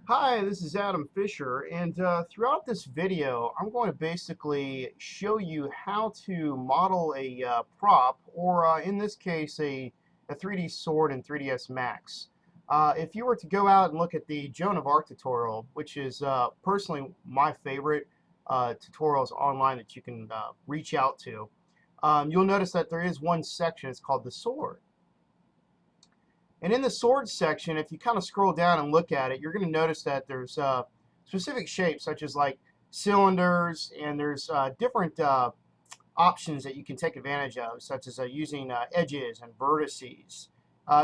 Hi, this is Adam Fisher, and throughout this video, I'm going to basically show you how to model a prop, or in this case, a 3D sword in 3ds Max. If you were to go out and look at the Joan of Arc tutorial, which is personally my favorite tutorials online that you can reach out to, you'll notice that there is one section, it's called the sword. And in the swords section, if you kind of scroll down and look at it, you're going to notice that there's specific shapes such as like cylinders, and there's different options that you can take advantage of, such as using edges and vertices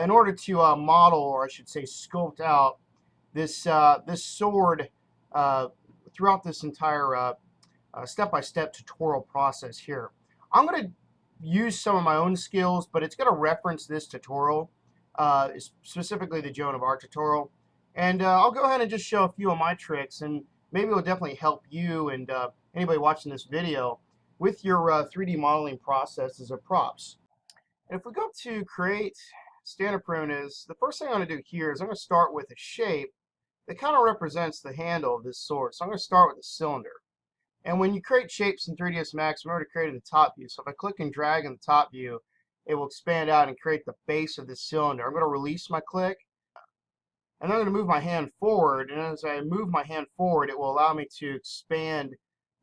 in order to model, or I should say sculpt out this sword throughout this entire step-by-step tutorial process here. I'm going to use some of my own skills, but it's going to reference this tutorial. Specifically the Joan of Arc tutorial. And I'll go ahead and just show a few of my tricks, and maybe it'll definitely help you and anybody watching this video with your 3D modeling processes or props. And if we go to create standard primitives, the first thing I'm going to do here is I'm going to start with a shape that kind of represents the handle of this sword. So I'm going to start with a cylinder. And when you create shapes in 3ds Max, I'm already created the top view. So if I click and drag in the top view, it will expand out and create the base of this cylinder. I'm going to release my click, and I'm going to move my hand forward, and as I move my hand forward, it will allow me to expand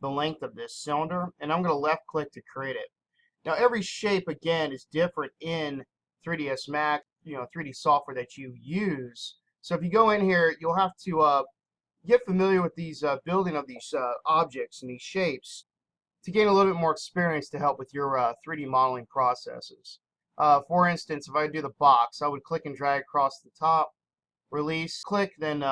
the length of this cylinder, and I'm going to left click to create it. Now every shape again is different in 3ds Max, 3D software that you use. So if you go in here, you'll have to get familiar with these building of these objects and these shapes to gain a little bit more experience to help with your 3D modeling processes. For instance, if I do the box, I would click and drag across the top, release, click, then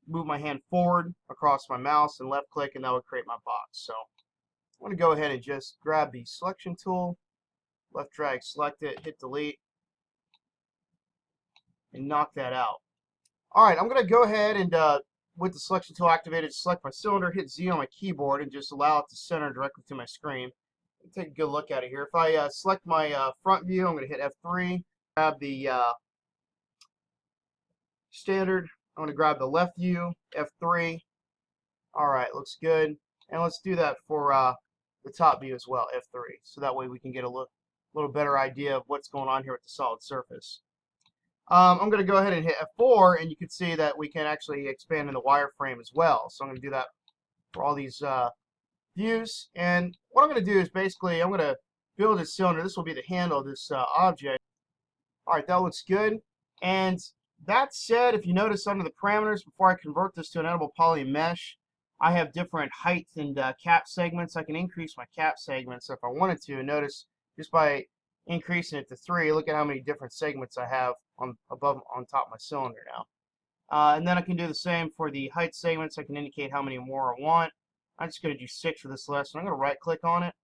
move my hand forward across my mouse and left click, and that would create my box. So I'm going to go ahead and just grab the selection tool, left drag, select it, hit delete, and knock that out. All right, I'm going to go ahead and with the selection tool activated, select my cylinder, hit Z on my keyboard, and just allow it to center directly to my screen. Take a good look at it here. If I select my front view, I'm going to hit F3, grab the standard. I'm going to grab the left view, F3. All right, looks good. And let's do that for the top view as well, F3. So that way we can get a little better idea of what's going on here with the solid surface. I'm going to go ahead and hit F4, and you can see that we can actually expand in the wireframe as well. So I'm going to do that for all these views. And what I'm going to do is basically I'm going to build a cylinder. This will be the handle of this object. All right, that looks good. And that said, if you notice under the parameters, before I convert this to an editable poly mesh, I have different height and cap segments. I can increase my cap segments if I wanted to. Notice just by increasing it to 3, look at how many different segments I have on top of my cylinder now. And then I can do the same for the height segments. I can indicate how many more I want. I'm just going to do 6 for this lesson. I'm going to right click on it.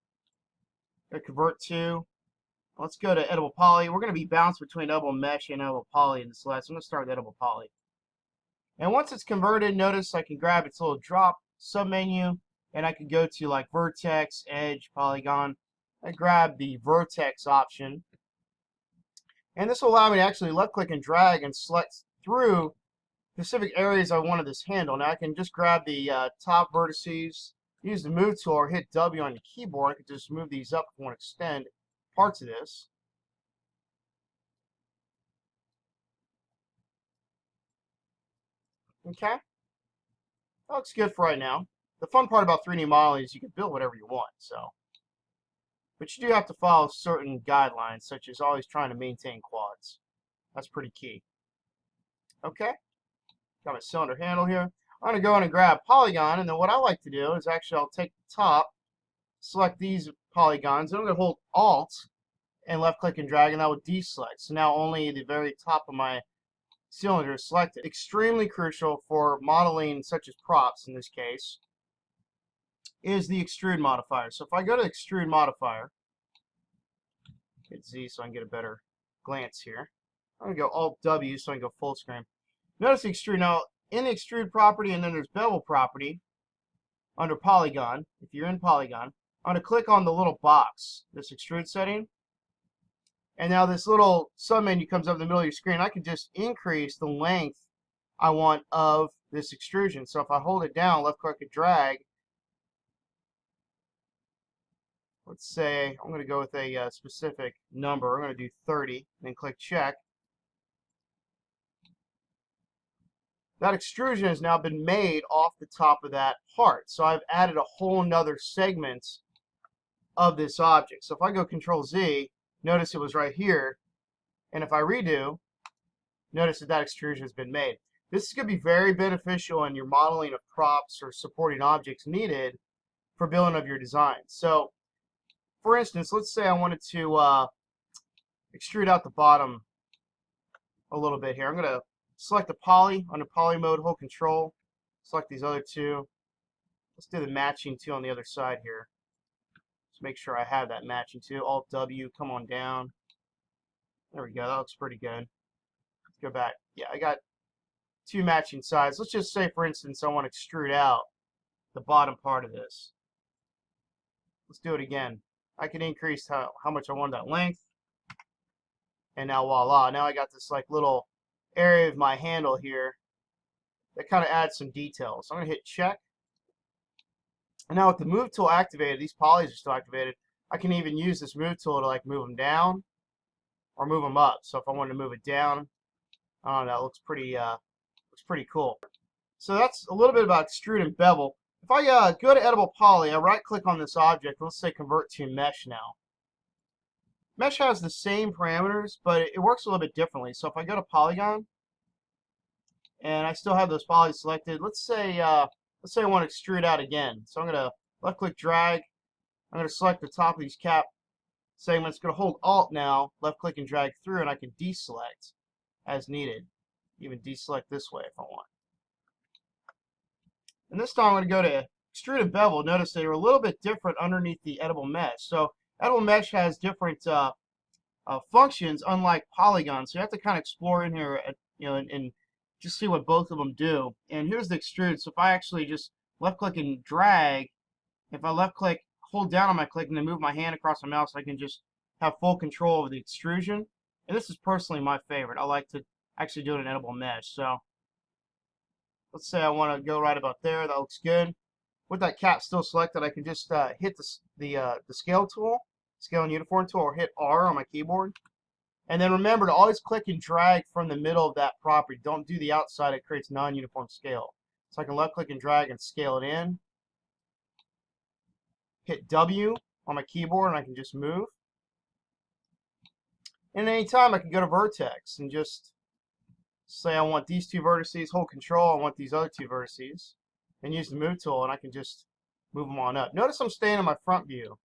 I'm going to convert to. Let's go to editable poly. We're going to be bounced between editable mesh and editable poly in this lesson. I'm going to start with editable poly. And once it's converted, notice I can grab its little drop submenu, and I can go to like vertex, edge, polygon. I grab the vertex option, and this will allow me to actually left click and drag and select through specific areas I wanted this handle. Now I can just grab the top vertices, use the move tool, or hit W on the keyboard. I could just move these up if I want to extend parts of this. Okay, that looks good for right now. The fun part about 3D modeling is you can build whatever you want. But you do have to follow certain guidelines, such as always trying to maintain quads. That's pretty key. Okay, got my cylinder handle here. I'm going to go in and grab Polygon, and then what I like to do is actually I'll take the top, select these polygons, and I'm going to hold Alt and left click and drag, and that will deselect. So now only the very top of my cylinder is selected. Extremely crucial for modeling such as props in this case is the extrude modifier. So if I go to extrude modifier, hit Z so I can get a better glance here. I'm going to go Alt W so I can go full screen. Notice the extrude. Now in the extrude property, and then there's bevel property under Polygon. If you're in Polygon, I'm going to click on the little box, this extrude setting. And now this little submenu comes up in the middle of your screen. I can just increase the length I want of this extrusion. So if I hold it down, left click and drag, let's say I'm going to go with a specific number. I'm going to do 30, then click check. That extrusion has now been made off the top of that part. So I've added a whole nother segment of this object. So if I go Control Z, notice it was right here. And if I redo, notice that that extrusion has been made. This is going to be very beneficial in your modeling of props or supporting objects needed for building of your design. So for instance, let's say I wanted to extrude out the bottom a little bit here. I'm going to select the poly, under poly mode, hold control, select these other two. Let's do the matching two on the other side here. Let's make sure I have that matching two. Alt W, come on down. There we go, that looks pretty good. Let's go back. Yeah, I got two matching sides. Let's just say, for instance, I want to extrude out the bottom part of this. Let's do it again. I can increase how much I want that length. And now voila, now I got this like little area of my handle here that kind of adds some details. So I'm going to hit check. And now with the move tool activated, these polys are still activated. I can even use this move tool to like move them down or move them up. So if I wanted to move it down, I don't know, it looks pretty cool. So that's a little bit about extrude and bevel. If I go to Editable Poly, I right click on this object, let's say convert to mesh now. Mesh has the same parameters, but it works a little bit differently. So if I go to Polygon, and I still have those polys selected, let's say I want to extrude out again. So I'm going to left click drag, I'm going to select the top of these cap segments, going to hold Alt now, left click and drag through, and I can deselect as needed. Even deselect this way if I want. And this time I'm going to go to Extrude and Bevel. Notice they're a little bit different underneath the Editable Mesh. So Editable Mesh has different functions, unlike Polygon. So you have to kind of explore in here, and just see what both of them do. And here's the extrude. So if I actually just left click and drag, if I left click, hold down on my click, and then move my hand across my mouse, I can just have full control over the extrusion. And this is personally my favorite. I like to actually do it in Editable Mesh. So let's say I want to go right about there. That looks good. With that cap still selected, I can just hit the scale tool, scale and uniform tool, or hit R on my keyboard. And then remember to always click and drag from the middle of that property. Don't do the outside. It creates non-uniform scale. So I can left click and drag and scale it in. Hit W on my keyboard and I can just move. And any time I can go to vertex and just say I want these two vertices, hold control, I want these other two vertices, and use the move tool, and I can just move them on up. Notice I'm staying in my front view,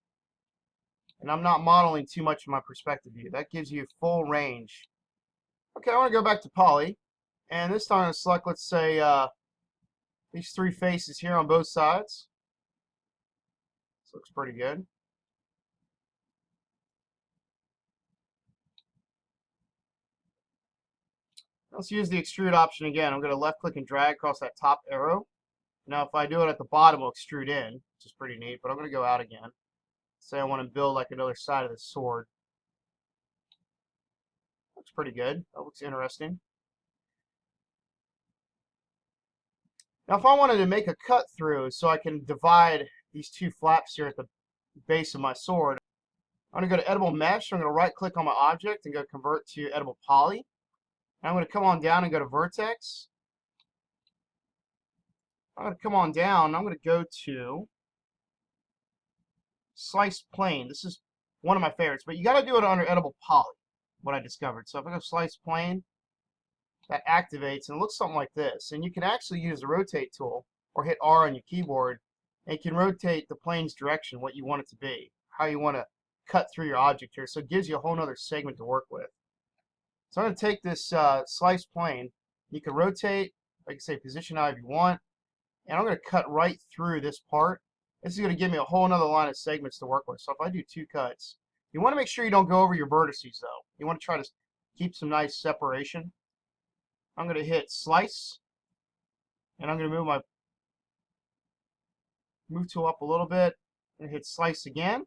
and I'm not modeling too much in my perspective view. That gives you full range. Okay, I want to go back to Poly, and this time I'm going to select, let's say, these three faces here on both sides. This looks pretty good. Let's use the extrude option again. I'm going to left click and drag across that top arrow. Now if I do it at the bottom, it'll extrude in, which is pretty neat, but I'm going to go out again. Say I want to build like another side of the sword. Looks pretty good. That looks interesting. Now if I wanted to make a cut through so I can divide these two flaps here at the base of my sword, I'm going to go to Editable Mesh. I'm going to right click on my object and go convert to Editable Poly. I'm going to come on down and go to Vertex. I'm going to come on down. I'm going to go to Slice Plane. This is one of my favorites, but you got to do it under Editable Poly, what I discovered. So if I go Slice Plane, that activates, and it looks something like this. And you can actually use the Rotate tool or hit R on your keyboard, and you can rotate the plane's direction, what you want it to be, how you want to cut through your object here. So it gives you a whole other segment to work with. So I'm going to take this slice plane. You can rotate, like I say, position however you want. And I'm going to cut right through this part. This is going to give me a whole other line of segments to work with. So if I do two cuts, you want to make sure you don't go over your vertices though. You want to try to keep some nice separation. I'm going to hit slice. And I'm going to move my move tool up a little bit. And hit slice again.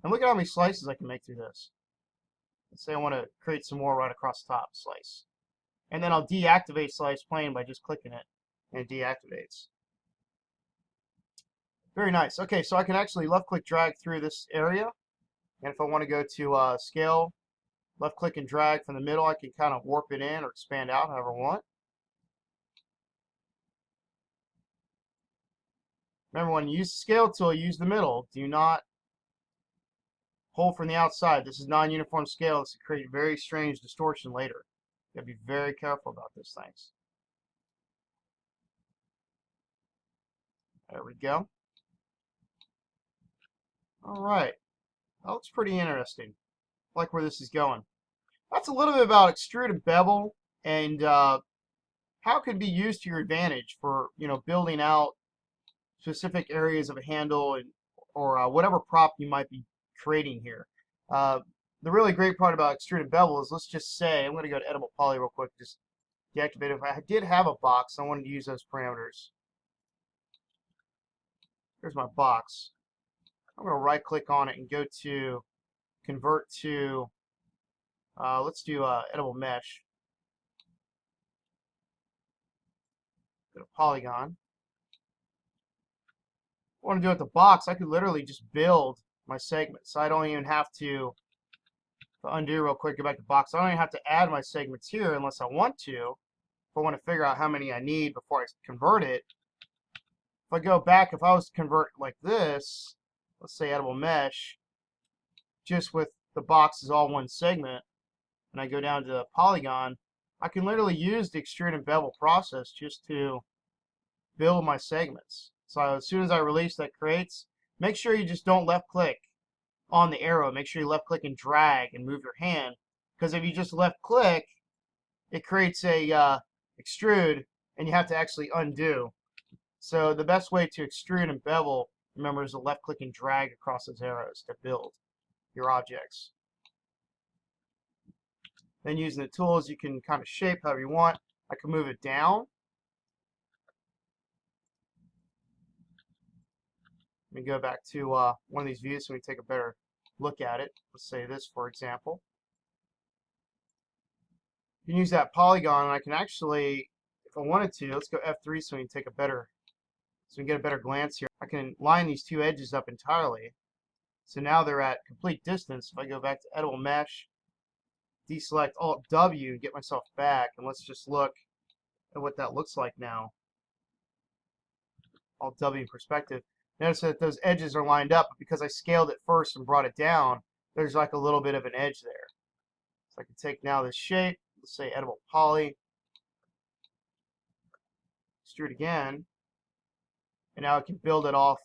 And look at how many slices I can make through this. Let's say I want to create some more right across the top, slice. And then I'll deactivate slice plane by just clicking it. and it deactivates. Very nice. Okay, so I can actually left click drag through this area, and if I want to go to scale, left click and drag from the middle, I can kind of warp it in or expand out however I want. Remember, when you use the scale tool, use the middle. Do not pull from the outside. This is non-uniform scale. This will create very strange distortion later. You have to be very careful about these things. There we go. All right. That looks pretty interesting. I like where this is going. That's a little bit about extrude and bevel and how it can be used to your advantage for building out specific areas of a handle and or whatever prop you might be creating here. The really great part about extrude and bevel is, let's just say I'm going to go to Editable Poly real quick, just deactivate it. If I did have a box, I wanted to use those parameters. Here's my box. I'm going to right click on it and go to convert to let's do editable mesh. Go to Polygon. What I want to do with the box, I could literally just build my segments. So I don't even have to, if I undo real quick, go back to box. I don't even have to add my segments here unless I want to. If I want to figure out how many I need before I convert it. If I go back, if I was to convert like this, let's say editable mesh, just with the box is all one segment, and I go down to Polygon, I can literally use the extrude and bevel process just to build my segments. So as soon as I release, that creates. Make sure you just don't left click on the arrow. Make sure you left click and drag and move your hand, because if you just left click, it creates a extrude and you have to actually undo. So the best way to extrude and bevel, remember, is to left click and drag across those arrows to build your objects. Then using the tools, you can kind of shape however you want. I can move it down. Let me go back to one of these views so we take a better look at it. Let's say this, for example. You can use that polygon, and I can actually, if I wanted to, let's go F3 so we can take a better, so we can get a better glance here. I can line these two edges up entirely. So now they're at complete distance. If I go back to Editable Mesh, deselect Alt W and get myself back, and let's just look at what that looks like now. Alt W perspective. Notice that those edges are lined up, but because I scaled it first and brought it down, there's like a little bit of an edge there. So I can take now this shape, let's say Editable Poly, extrude again, and now I can build it off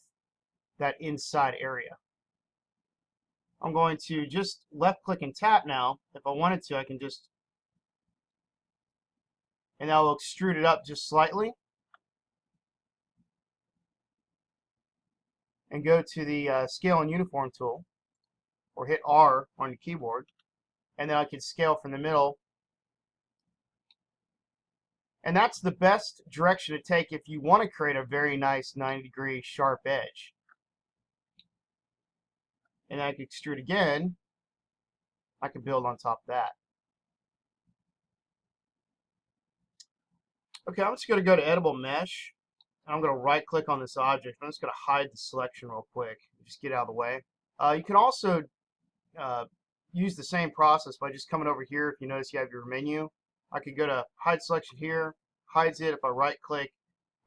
that inside area. I'm going to just left click and tap now. If I wanted to, I can just, and that will extrude it up just slightly. And go to the Scale and Uniform tool, or hit R on your keyboard, and then I can scale from the middle. And that's the best direction to take if you want to create a very nice 90-degree sharp edge. And I can extrude again. I can build on top of that. Okay, I'm just going to go to Editable Mesh. I'm going to right click on this object. I'm just going to hide the selection real quick. Just get out of the way. You can also use the same process by just coming over here. If you notice you have your menu, I could go to hide selection here, hides it. If I right click,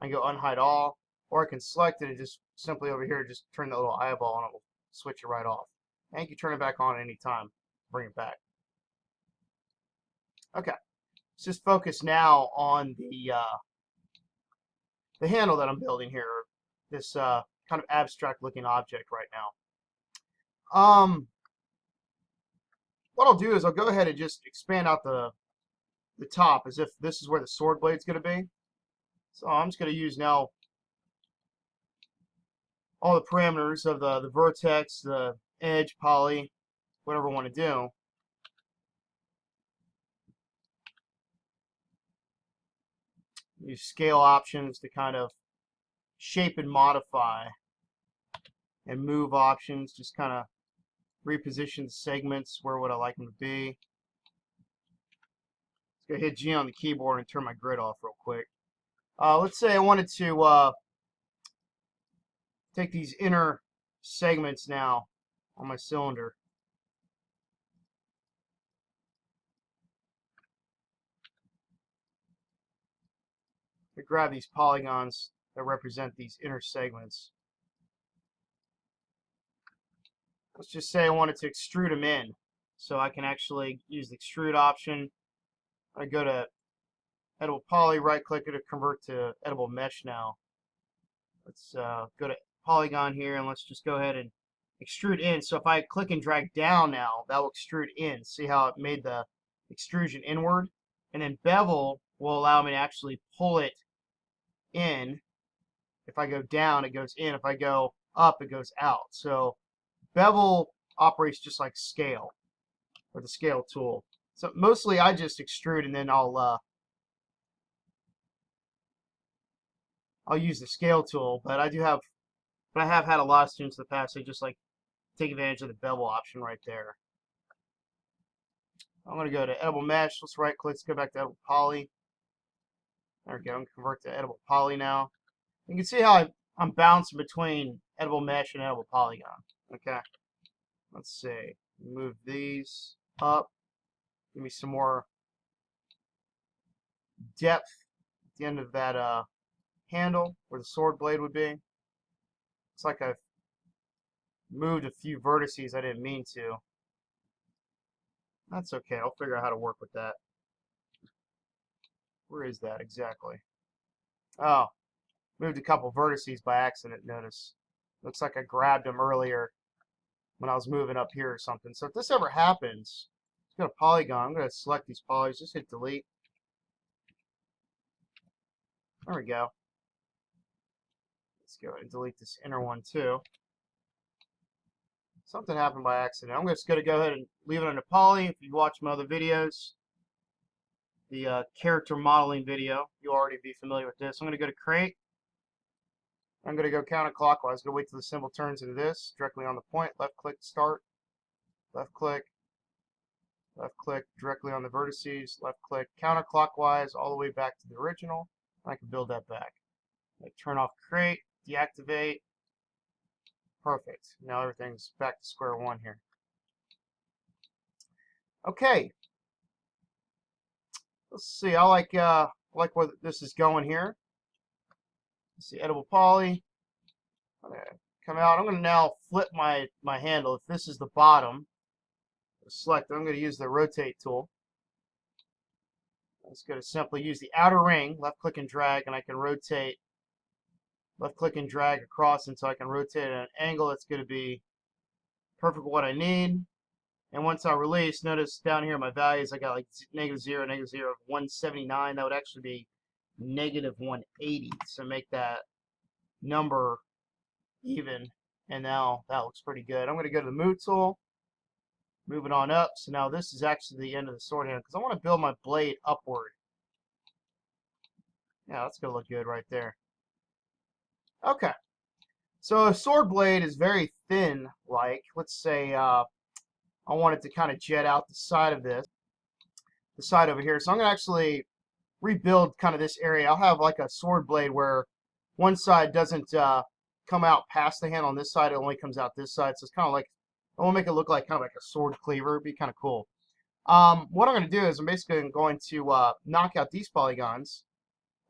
I can go unhide all, or I can select it and just simply over here just turn the little eyeball and it will switch it right off. And you can turn it back on at any time, bring it back. Okay, let's just focus now on the handle that I'm building here, this kind of abstract looking object right now. What I'll do is I'll go ahead and just expand out the top as if this is where the sword blade is going to be. So I'm just going to use now all the parameters of the vertex, the edge, poly, whatever I want to do. Use scale options to kind of shape and modify, and move options, just kind of reposition the segments where would I like them to be. Let's go hit G on the keyboard and turn my grid off real quick. Let's say I wanted to take these inner segments now on my cylinder. I grab these polygons that represent these inner segments. Let's just say I wanted to extrude them in. So I can actually use the extrude option. I go to Edible Poly, right click it to convert to Edible Mesh now. Let's go to Polygon here and let's just go ahead and extrude in. So if I click and drag down now, that will extrude in. See how it made the extrusion inward? And then bevel will allow me to actually pull it in. If I go down, it goes in. If I go up, it goes out. So bevel operates just like scale, or the scale tool. So mostly I just extrude and then I'll use the scale tool, but I have had a lot of students in the past, they just like take advantage of the bevel option right there. I'm going to go to Edible Mesh. Let's right click, let's go back to Edible Poly. There we go, I'm going to convert to Edible Poly now. You can see how I'm bouncing between Edible Mesh and Edible Polygon. Okay, let's see, move these up, give me some more depth at the end of that handle where the sword blade would be. It's like I've moved a few vertices I didn't mean to. That's okay, I'll figure out how to work with that. Where is that exactly? Oh, moved a couple vertices by accident, notice. Looks like I grabbed them earlier when I was moving up here or something. So if this ever happens, let's go to Polygon. I'm going to select these polys, just hit delete. There we go. Let's go ahead and delete this inner one too. Something happened by accident. I'm just going to go ahead and leave it on the poly. If you watch my other videos, the character modeling video, you'll already be familiar with this. I'm going to go to create. I'm going to go counterclockwise. I'm going to wait till the symbol turns into this, directly on the point. Left click, start. Left click, directly on the vertices. Left click, counterclockwise, all the way back to the original. I can build that back. Turn off create, deactivate. Perfect. Now everything's back to square one here. Okay. Let's see. I like where this is going here. Let's see, Edible Poly. I'm gonna come out. I'm gonna now flip my handle. If this is the bottom, select. I'm gonna use the rotate tool. I'm just gonna simply use the outer ring. Left click and drag, and I can rotate. Left click and drag across until I can rotate at an angle that's going to be perfect for what I need. And once I release, notice down here my values, I got like -0, -0, 179. That would actually be -180. So make that number even. And now that looks pretty good. I'm going to go to the move tool, move it on up. So now this is actually the end of the sword handle because I want to build my blade upward. Yeah, that's going to look good right there. Okay. So a sword blade is very thin, like, let's say I wanted to kind of jet out the side of this, the side over here. So I'm going to actually rebuild kind of this area. I'll have like a sword blade where one side doesn't come out past the handle on this side, it only comes out this side. So it's kind of like, I want to make it look like kind of like a sword cleaver. It'd be kind of cool. What I'm going to do is I'm basically going to knock out these polygons,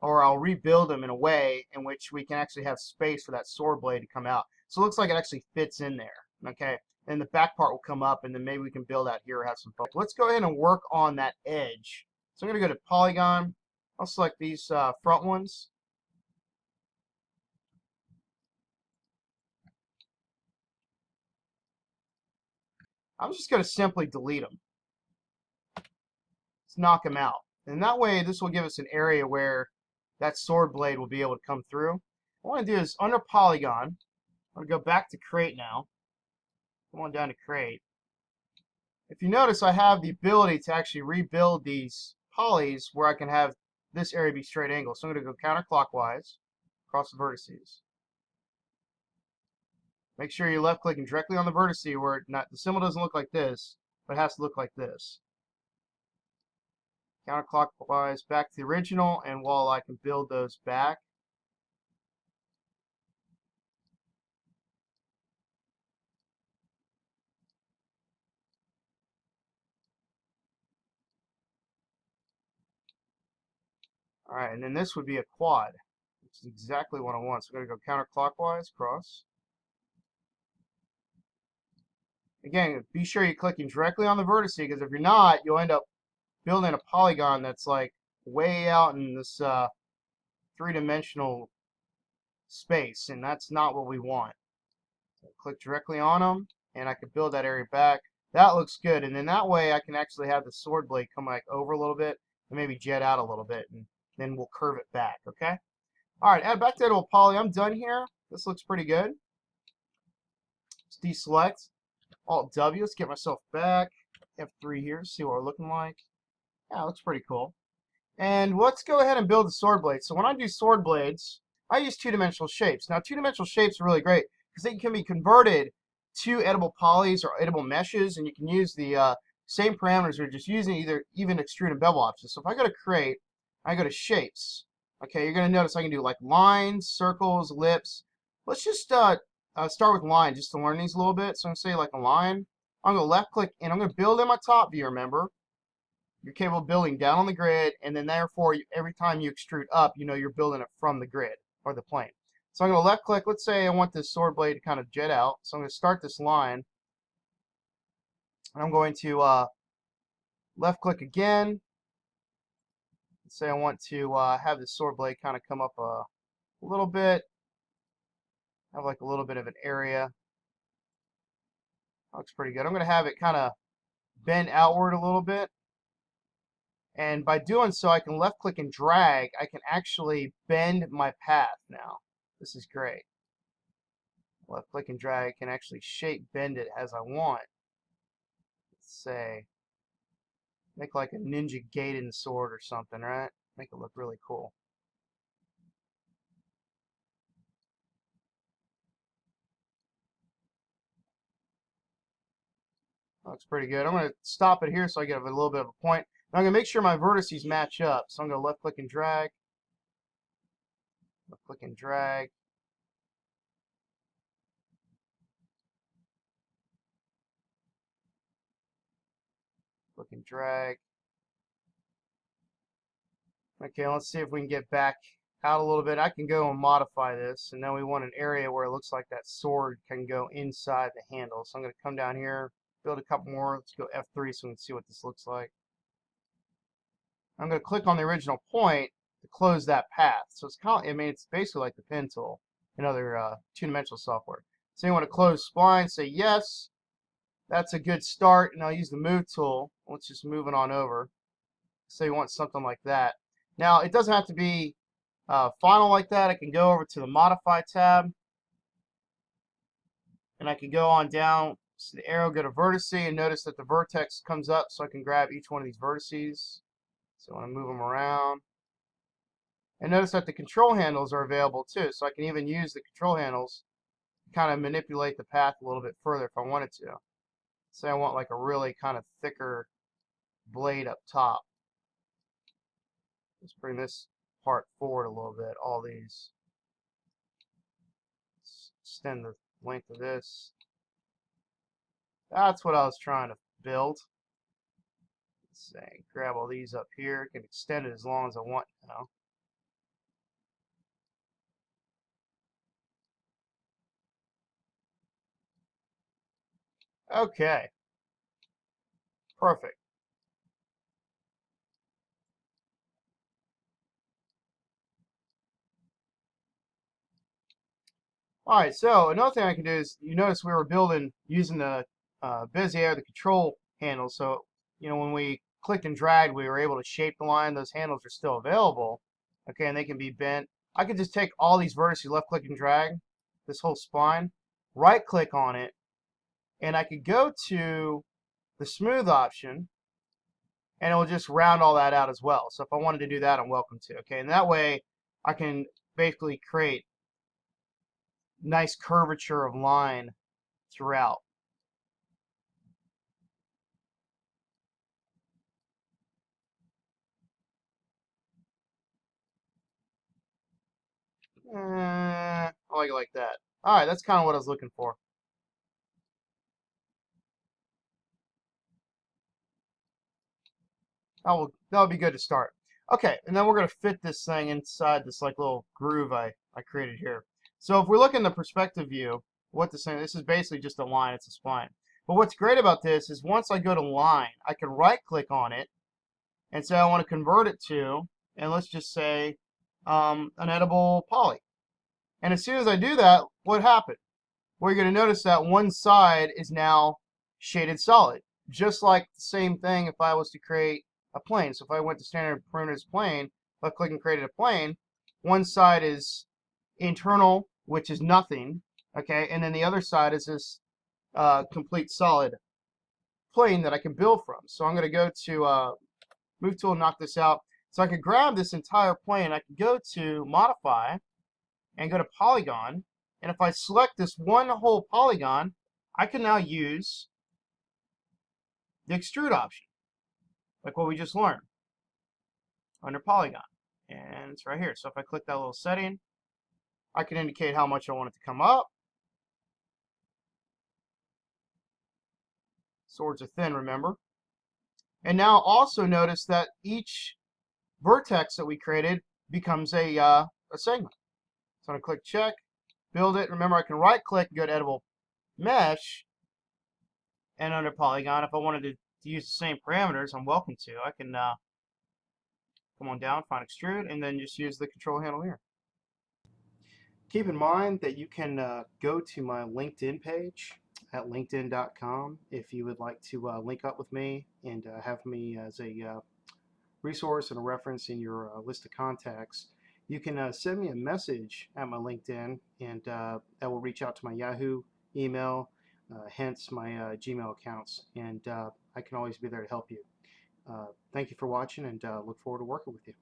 or I'll rebuild them in a way in which we can actually have space for that sword blade to come out. So it looks like it actually fits in there, okay? And the back part will come up, and then maybe we can build out here or have some fun. Let's go ahead and work on that edge. So I'm going to go to Polygon. I'll select these front ones. I'm just going to simply delete them. Let's knock them out. And that way, this will give us an area where that sword blade will be able to come through. What I want to do is under Polygon, I'm going to go back to create now. Come on down to create. If you notice, I have the ability to actually rebuild these polys where I can have this area be straight angle. So I'm going to go counterclockwise across the vertices. Make sure you're left clicking directly on the vertice where the symbol doesn't look like this, but it has to look like this. counterclockwise back to the original, and while I can build those back. All right, and then this would be a quad, which is exactly what I want. So I'm going to go counterclockwise, cross. Again, be sure you're clicking directly on the vertex, because if you're not, you'll end up building a polygon that's like way out in this three-dimensional space, and that's not what we want. So click directly on them, and I can build that area back. That looks good, and then that way I can actually have the sword blade come like over a little bit and maybe jet out a little bit, and then we'll curve it back, okay? All right, add back to a poly. I'm done here. This looks pretty good. Let's deselect. Alt W. Let's get myself back. F3 here. See what we're looking like. Yeah, looks pretty cool. And let's go ahead and build the sword blade. So when I do sword blades, I use two-dimensional shapes. Now, two-dimensional shapes are really great because they can be converted to edible polys or edible meshes, and you can use the same parameters we're just using, even extrude and bevel options. So if I go to create, I go to shapes. Okay, you're going to notice I can do like lines, circles, ellipse. Let's just start with line just to learn these a little bit. So I'm going to say like a line. I'm going to left click, and I'm going to build in my top view, remember. You're capable of building down on the grid, and then therefore, every time you extrude up, you know you're building it from the grid or the plane. So I'm going to left click. Let's say I want this sword blade to kind of jet out. So I'm going to start this line, and I'm going to left click again. Let's say I want to have this sword blade kind of come up a little bit, have like a little bit of an area. Looks pretty good. I'm going to have it kind of bend outward a little bit. And by doing so, I can left click and drag. I can actually bend my path now. This is great. Left click and drag. I can actually shape bend it as I want. Let's say, make like a ninja Gaiden sword or something, right? Make it look really cool. Looks pretty good. I'm going to stop it here so I get a little bit of a point. Now I'm going to make sure my vertices match up. So I'm going to left click and drag. Left click and drag. Click and drag. Okay, let's see if we can get back out a little bit. I can go and modify this, and then we want an area where it looks like that sword can go inside the handle. So I'm going to come down here, build a couple more. Let's go F3 so we can see what this looks like. I'm going to click on the original point to close that path. So it's kind of, I mean, it's basically like the pen tool in other two-dimensional software. So you want to close spline, say yes. That's a good start, and I'll use the move tool. Let's just move it on over. So you want something like that. Now, it doesn't have to be final like that. I can go over to the Modify tab, and I can go on down to the arrow, go to Vertex, and notice that the vertex comes up, so I can grab each one of these vertices. So I want to move them around. And notice that the control handles are available too, so I can even use the control handles to kind of manipulate the path a little bit further if I wanted to. Say I want like a really kind of thicker blade up top. Let's bring this part forward a little bit, all these. Let's extend the length of this. That's what I was trying to build. Let's say, grab all these up here. I can extend it as long as I want now. Okay. Perfect. All right, so another thing I can do is, you notice we were building using the Bezier, the control handle. So, you know, when we clicked and dragged, we were able to shape the line. Those handles are still available, okay, and they can be bent. I could just take all these vertices, left click and drag, this whole spline, right click on it, and I could go to the smooth option, and it will just round all that out as well. So if I wanted to do that, I'm welcome to, okay, and that way I can basically create nice curvature of line throughout. I like it like that. All right, that's kind of what I was looking for. That'll be good to start. Okay, and then we're gonna fit this thing inside this like little groove I created here. So if we look in the perspective view, what this is basically just a line, it's a spline. But what's great about this is once I go to line, I can right click on it and say I want to convert it to, and let's just say an edible poly. And as soon as I do that, what happened? Well, you're going to notice that one side is now shaded solid. Just like the same thing if I was to create a plane. So if I went to standard parameters plane, if I click and created a plane, one side is internal, which is nothing, okay, and then the other side is this complete solid plane that I can build from. So I'm going to go to Move Tool, knock this out. So I could grab this entire plane. I could go to Modify and go to Polygon. And if I select this one whole polygon, I can now use the extrude option, like what we just learned under Polygon. And it's right here. So if I click that little setting, I can indicate how much I want it to come up. Swords are thin, remember? And now also notice that each vertex that we created becomes a segment. So I'm going to click check, build it. Remember, I can right click and go to editable mesh, and under polygon, if I wanted to use the same parameters, I'm welcome to. I can come on down, find extrude, and then just use the control handle here. Keep in mind that you can go to my LinkedIn page at linkedin.com if you would like to link up with me and have me as a resource and a reference in your list of contacts. You can send me a message at my LinkedIn, and that will reach out to my Yahoo email, hence my Gmail accounts, and I can always be there to help you. Thank you for watching, and look forward to working with you.